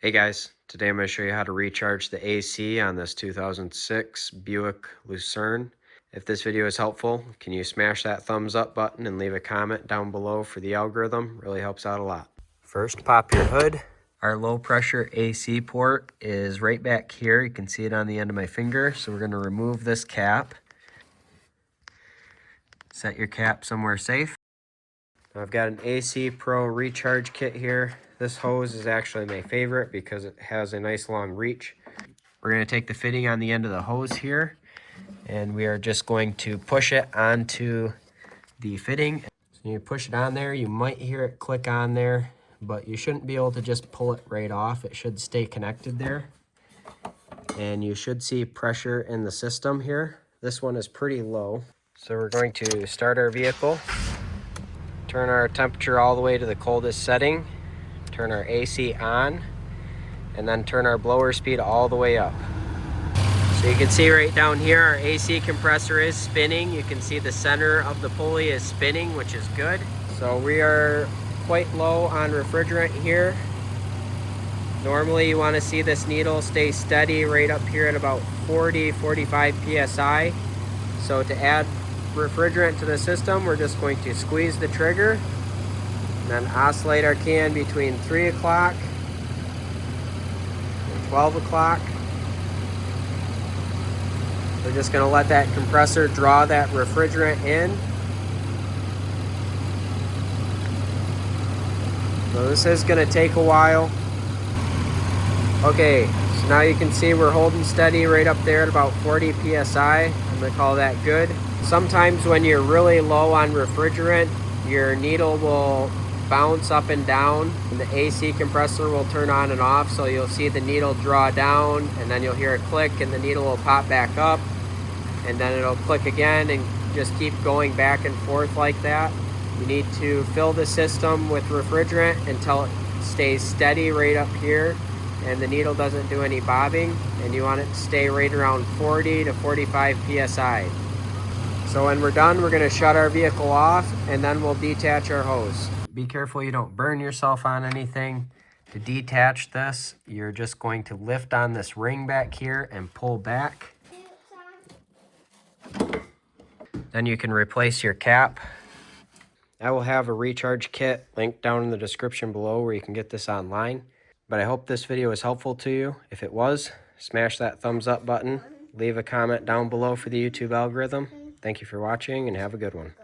Hey guys, today I'm going to show you how to recharge the AC on this 2006 Buick Lucerne. If this video is helpful, can you smash that thumbs up button and leave a comment down below for the algorithm? Really helps out a lot. First, pop your hood. Our low pressure AC port is right back here. You can see it on the end of my finger. So we're going to remove this cap. Set your cap somewhere safe. Now I've got an AC Pro recharge kit here. This hose is actually my favorite because it has a nice long reach. We're going to take the fitting on the end of the hose here, and we are just going to push it onto the fitting. So you push it on there, you might hear it click on there, but you shouldn't be able to just pull it right off. It should stay connected there. And you should see pressure in the system here. This one is pretty low. So we're going to start our vehicle, turn our temperature all the way to the coldest setting, turn our AC on, and then turn our blower speed all the way up. So you can see right down here our AC compressor is spinning. You can see the center of the pulley is spinning, which is good. So we are quite low on refrigerant here. Normally you want to see this needle stay steady right up here at about 40-45 psi. So to add refrigerant to the system, we're just going to squeeze the trigger and then oscillate our can between 3 o'clock and 12 o'clock. We're just going to let that compressor draw that refrigerant in. So this is going to take a while. Okay, so now you can see we're holding steady right up there at about 40 psi. I'm going to call that good. Sometimes when you're really low on refrigerant, your needle will bounce up and down, and the AC compressor will turn on and off. So you'll see the needle draw down, and then you'll hear it click, and the needle will pop back up, and then it'll click again, and just keep going back and forth like that. You need to fill the system with refrigerant until it stays steady right up here, and the needle doesn't do any bobbing, and you want it to stay right around 40 to 45 psi. So when we're done, we're going to shut our vehicle off, and then we'll detach our hose. Be careful you don't burn yourself on anything. To detach this, you're just going to lift on this ring back here and pull back. Then you can replace your cap. I will have a recharge kit linked down in the description below where you can get this online. But I hope this video was helpful to you. If it was, smash that thumbs up button. Leave a comment down below for the YouTube algorithm. Thank you for watching and have a good one.